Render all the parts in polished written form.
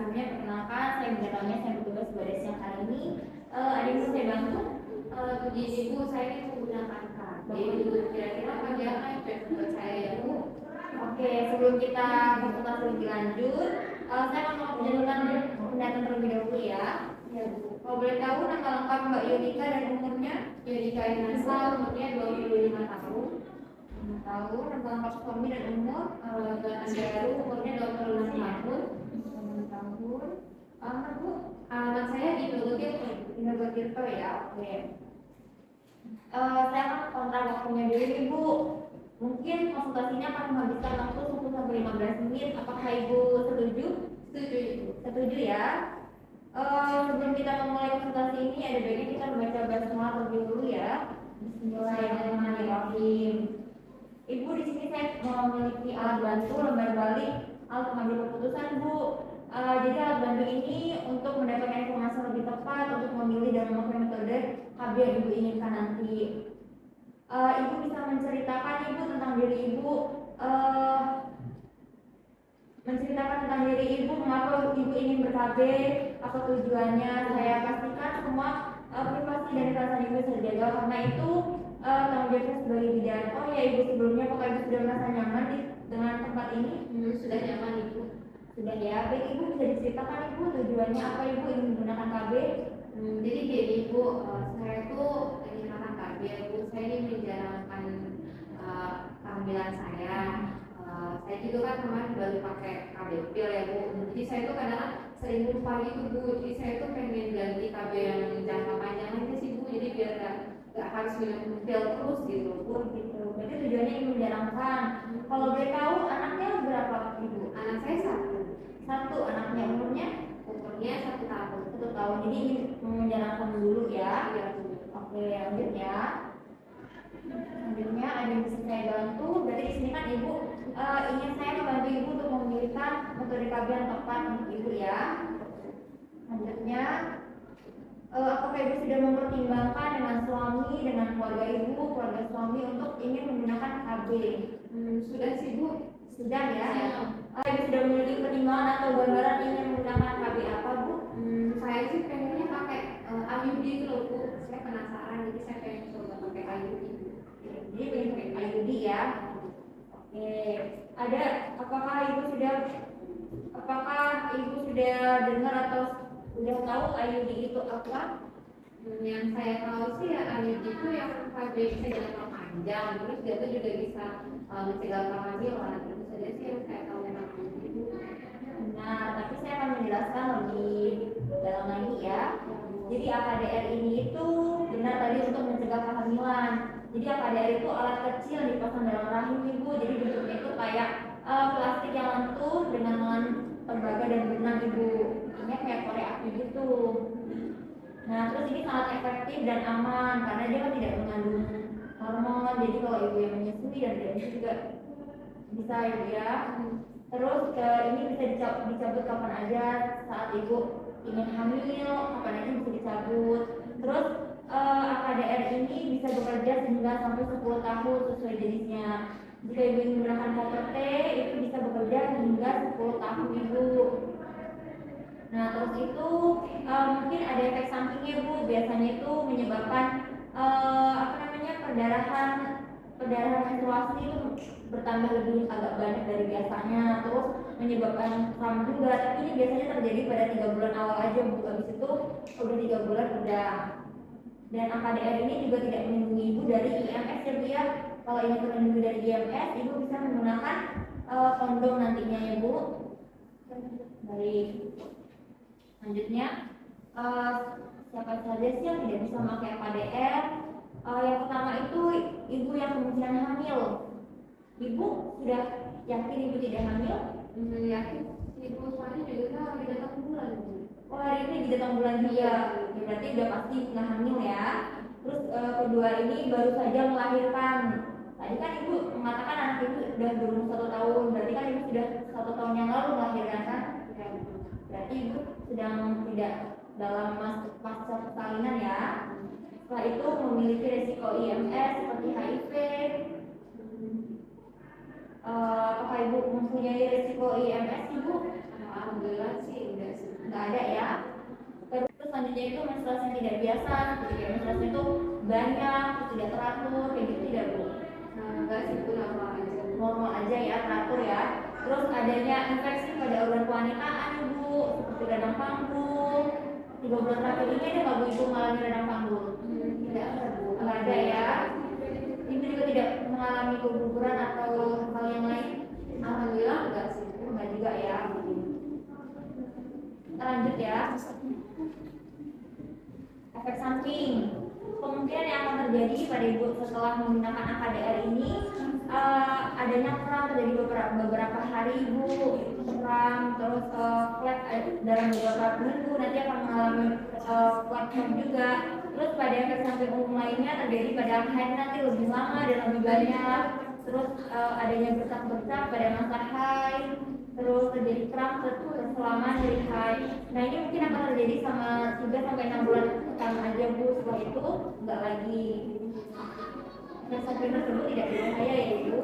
sebelumnya perkenalkan, saya Bunda Tania, saya bertugas sebagai siang hari ini. Ada yang bisa saya bantu? Puji Ibu, saya ini menggunakan KB. Kira-kira apa yang buat saya ya Bu? Oke, sebelum kita konsultasi lebih lanjut, saya akan menjadwalkan pendataan terlebih dahulu ya. Ya Bu. Kalau boleh tahu nama lengkap Mbak Yudika dan umurnya? Yudika Inasa, umurnya 25 tahun. 5 tahun, nama lengkap suami dan umur? Gatan Baru, umurnya 26 tahun. 6 tahun. Anak Bu? Anak saya di Inogo Tirto ya, oke. Saya akan kontak waktunya dulu Ibu. Mungkin konsultasinya akan menghabiskan waktu 10-15 menit. Apakah Ibu setuju? Setuju Ibu. Setuju ya. Sebelum kita memulai konsultasi ini, ada baiknya kita membaca basmalah terlebih dulu ya. Bismillahirrahmanirrahim. Ibu, di sini saya memiliki alat bantu lembar balik alat pengambil keputusan Bu. Jadi alat bantu ini untuk mendapatkan informasi lebih tepat untuk memilih dan memakai metode KB yang Ibu inginkan nanti. Ibu bisa menceritakan Ibu tentang diri Ibu, menceritakan tentang diri Ibu, mengapa Ibu ingin ber-KB, apa tujuannya. Saya pastikan semua privasi dan perasaan Ibu terjaga. Karena itu tanggung jawabnya sebagai bidan. Oh ya Ibu, sebelumnya apakah Ibu sudah merasa nyaman dengan tempat ini? Sudah nyaman Ibu. Sudah ya. Baik Ibu, bisa diceritakan Ibu tujuannya apa Ibu ingin menggunakan KB? Jadi gini Ibu, saya tuh ingin makan KB Bu. Saya ini menjalankan kehamilan saya. Saya juga kan kemarin baru pakai KB pil ya Bu. Jadi saya tuh kadang sering lupa gitu Bu. Jadi saya tuh pengen ganti KB yang jangka panjang aja sih Bu. Jadi biar gak harus minum pil terus gitu Bu. Gitu. Berarti tujuannya ingin menjalankan. Kalau boleh tahu anaknya berapa Ibu? Anak saya Satu anaknya, umurnya 1 tahun. 1 tahun. Jadi ingin menjalankan dulu ya. Iya Bu. Oke, lanjut ya. Selanjutnya ada yang bisa saya bantu. Berarti di sini kan Ibu ingin saya membantu Ibu untuk memilihkan metode KB yang tepat untuk Ibu ya. Selanjutnya, apakah Ibu sudah mempertimbangkan dengan suami, dengan keluarga Ibu, keluarga suami untuk ingin menggunakan KB? Sudah sih Bu. Sudah ya. Ya. Ibu sudah memiliki pertimbangan atau gambaran ingin menggunakan KB apa Bu? Saya sih pengennya pakai IUD itu loh Bu. Saya penasaran, jadi saya pengen coba pakai IUD. Jadi pengen pakai IUD ya. Oke, ada apakah Ibu sudah dengar atau sudah tahu IUD itu apa? Yang saya tahu sih ya IUD itu yang KB bisa jangka panjang, terus dia tuh juga bisa mencegah kehamilan. Itu saja sih yang saya tahu tentang IUD itu. Nah, tapi saya akan menjelaskan lebih dalam lagi ya. Jadi AKDR ini itu benar tadi untuk mencegah kehamilan. Jadi AKDR itu alat kecil yang dipasang dalam rahim Ibu. Jadi bentuknya itu kayak plastik yang lentur dengan lengan tembaga dan benang Ibu. Ini kayak korek api gitu. Nah, terus ini sangat efektif dan aman karena dia kan tidak mengandung hormon. Jadi kalau Ibu yang menyusui dan tidak menyusui juga bisa Ibu ya. Terus ini bisa dicabut kapan aja saat Ibu ingin hamil, kapan aja bisa dicabut. Terus AKDR ini bisa bekerja sehingga sampai 10 tahun sesuai jenisnya. Jika Ibu ingin menggunakan koper T, itu bisa bekerja hingga 10 tahun Ibu. Nah, terus itu mungkin ada efek sampingnya Bu. Biasanya itu menyebabkan perdarahan menstruasi itu bertambah lebih agak banyak dari biasanya, terus menyebabkan kram juga. Tapi ini biasanya terjadi pada 3 bulan awal aja Bu. Habis itu udah 3 bulan udah. Dan AKDR ini juga tidak melindungi Ibu dari IMS ya Bu ya. Kalau ini terlindungi dari IMS, Ibu bisa menggunakan kondom nantinya ya Bu. Baik. Selanjutnya, siapa saja sih yang tidak bisa memakai AKDR? Yang pertama itu Ibu yang kemungkinan hamil. Ibu sudah yakin Ibu tidak hamil? Yakin. Ibu soalnya juga lagi datang bulan Bu. Oh, hari ini di datang bulan juga. Ya, berarti udah pasti nggak hamil ya. Terus kedua ini baru saja melahirkan. Tadi kan Ibu mengatakan anak Ibu sudah berumur 1 tahun. Berarti kan Ibu sudah 1 tahun yang lalu melahirkan kan? Ya, Berarti Ibu sedang tidak dalam pasca persalinan ya. Setelah itu memiliki resiko IMS seperti HIV. Apakah Ibu mempunyai resiko IMS Ibu? Alhamdulillah sih enggak sih. nggak ada ya. Terus selanjutnya itu menstruasi yang tidak biasa, seperti kayak menstruasi itu banyak, tidak teratur, kayak gitu tidak Bu? Enggak sih Bu, normal aja. Normal aja ya, teratur ya. Terus adanya infeksi pada organ kewanitaan Ibu, seperti radang panggul. 3 bulan terakhir ini ada nggak Bu Ibu mengalami radang panggul? Tidak ada Bu. Nggak ada ya. Ibu juga tidak mengalami keguguran atau hal yang lain? Alhamdulillah enggak sih Bu. Enggak juga ya. Kita lanjut ya. Efek samping. Kemungkinan yang akan terjadi pada ibu setelah menggunakan AKDR ini adanya kram terjadi beberapa hari ibu, kram, terus flek dalam beberapa minggu nanti akan mengalami flek juga. Terus pada efek samping umum lainnya terjadi pada haid nanti lebih lama dan lebih banyak. Terus adanya bercak-bercak pada masa haid, terus terjadi kram selama dari haid. Nah ini mungkin akan terjadi sama 3-6 bulan pertama aja Bu, setelah itu enggak lagi. Efek samping tersebut tidak berbahaya ya Ibu.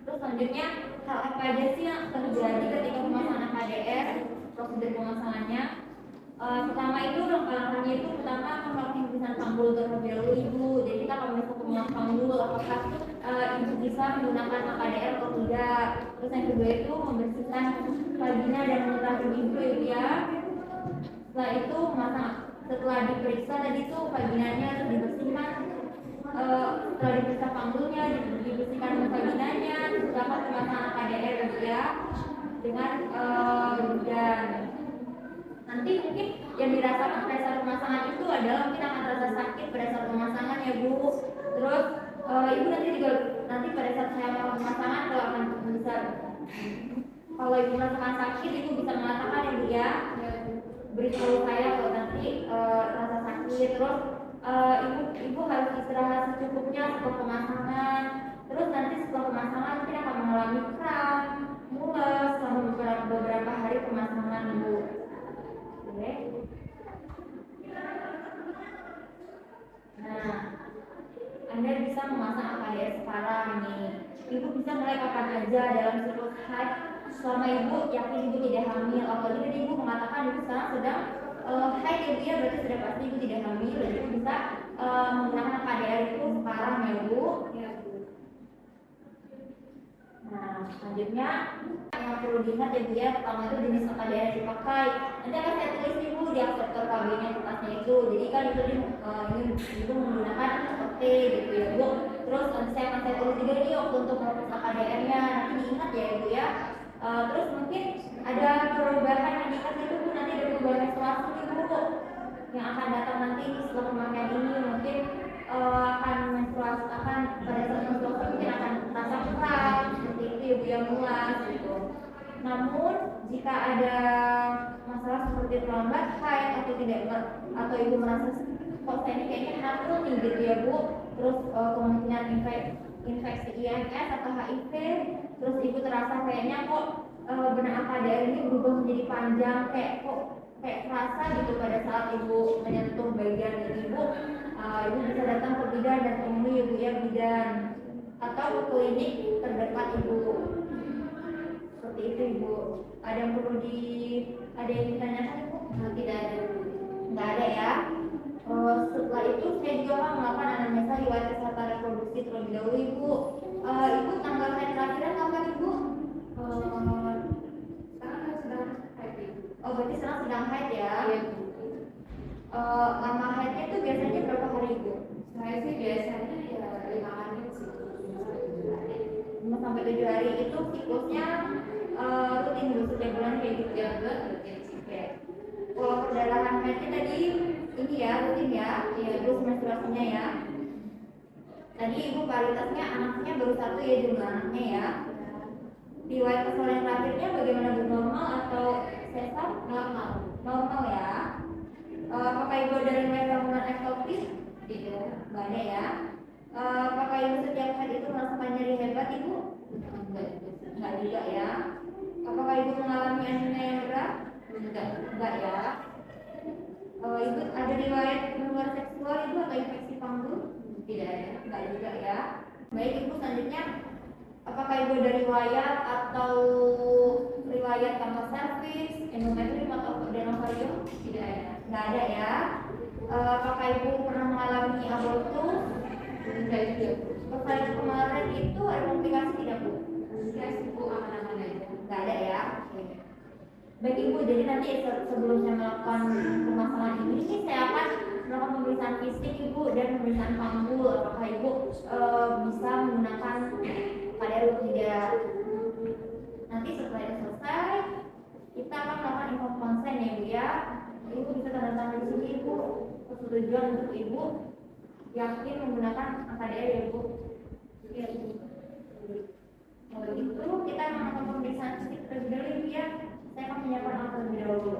Terus selanjutnya hal apa aja sih yang terjadi ketika pemasangan AKDR, prosedur pemasangannya? Pertama itu langkah-langkahnya itu pertama akan melakukan pemeriksaan panggul terlebih dahulu Ibu. Jadi kita akan melihat pemeriksaan panggul apakah ibu bisa menggunakan AKDR atau tidak. Terus yang kedua itu membersihkan vagina dan uterus ibu ya. Setelah itu setelah diperiksa tadi itu vaginanya terus dibersihkan. Setelah diperiksa panggulnya, dibersihkan vaginanya, terdapat pemasangan AKDR ya dengan bidan. Nanti mungkin yang dirasakan pada saat pemasangan itu adalah mungkin akan terasa sakit pada saat pemasangan ya Bu. Terus ibu nanti pada saat saya melakukan pemasangan kalau ibu merasakan sakit ibu bisa mengatakan ya Bu ya, beritahu saya kalau nanti rasa sakit. Terus ibu harus istirahat secukupnya setelah pemasangan. Terus nanti setelah pemasangan mungkin akan mengalami kram, mules selama beberapa hari pemasangan Ibu. Oke. Nah, Anda bisa memasang AKDR sekarang nih. Ibu bisa mulai kapan aja dalam siklus haid selama ibu yakin ibu tidak hamil. Apalagi tadi ibu mengatakan ibu sekarang sedang haid ya Bu ya, berarti sudah pasti ibu tidak hamil. Jadi ibu bisa menggunakan AKDR itu sekarang ya Bu. Ya Bu. Nah, selanjutnya yang perlu diingat ya Bu ya, pertama itu jenis AKDR yang dipakai. Nanti akan saya tulis nih Bu di akseptor KB-nya kertasnya itu. Jadi kan itu itu menggunakan OT gitu ya Bu. Terus nanti saya akan tulis juga nih waktu untuk proses AKDR-nya. Nanti diingat ya Bu ya. Terus mungkin ada perubahan yang diingat itu Bu, nanti ada perubahan menstruasi nih Bu yang akan datang nanti setelah pemakaian ini. Mungkin akan pada saat menstruasi mungkin akan terasa kram seperti itu ya Bu yang mulas gitu. Namun jika ada masalah seperti terlambat haid atau ibu merasa kok saya ini kayaknya hamil nih gitu ya Bu, terus kemungkinan infeksi IMS atau HIV, terus ibu terasa kayaknya kok benang AKDR ini berubah menjadi panjang, kayak kerasa gitu pada saat ibu menyentuh bagian ibu, ibu bisa datang ke bidan dan temui ibu ya bidan atau ke klinik terdekat ibu. Seperti itu Ibu. Ada yang ditanyakan Ibu? Tidak ada Bu. Nggak ada ya. Setelah itu saya juga akan melakukan anamnesa riwayat kesehatan reproduksi terlebih dahulu Ibu. Ibu tanggal haid terakhirnya kapan Ibu? Sekarang sedang haid Ibu. Oh berarti sekarang sedang haid ya? Iya Bu. Lama haidnya itu biasanya berapa hari Ibu? Saya sih biasanya ya 5 hari sih. 5-7 hari itu siklusnya rutin Bu setiap bulan kayak gitu ya? Rutin sih. Oke. Kalau perdarahan haidnya tadi ini ya rutin ya, siklus menstruasinya ya. Tadi ibu paritasnya anaknya baru 1 ya jumlah anaknya ya. Riwayat persalinan terakhirnya bagaimana Bu, normal atau sesar? Normal ya. Apakah ibu ada riwayat gangguan ektopis? Tidak. Nggak ada ya. Apakah ibu setiap haid itu merasakan nyeri hebat Ibu? Enggak juga ya. Apakah ibu mengalami anemia yang berat? Enggak ya. Ibu ada riwayat hubungan seksual Ibu atau infeksi panggul? Tidak ada. Enggak juga ya. Baik Ibu, selanjutnya Apakah ibu ada riwayat atau riwayat tanpa servis, endometrium atau adenovarium? Tidak ada. Nggak ada ya. Apakah ibu pernah mengalami abortus? Tidak juga Bu. Pas kemarin itu ada komplikasi tidak bu? Saya Bu aman-aman aja. Nggak ada ya. Oke. Baik ibu, jadi nanti sebelum saya melakukan permasalahan ini, saya akan melakukan pemeriksaan fisik ibu dan pemeriksaan panggul. Apakah ibu bisa menggunakan KDR atau tidak? Nanti setelah itu selesai, kita akan melakukan info konsen ya ibu ya. Ibu bisa tanda tangan di sini ibu. Persetujuan untuk ibu yakin menggunakan KDR ya bu. Ya bu. Kalau gitu kita melakukan pemeriksaan fisik terlebih dahulu ya. Saya akan menyiapkan alat terlebih dahulu.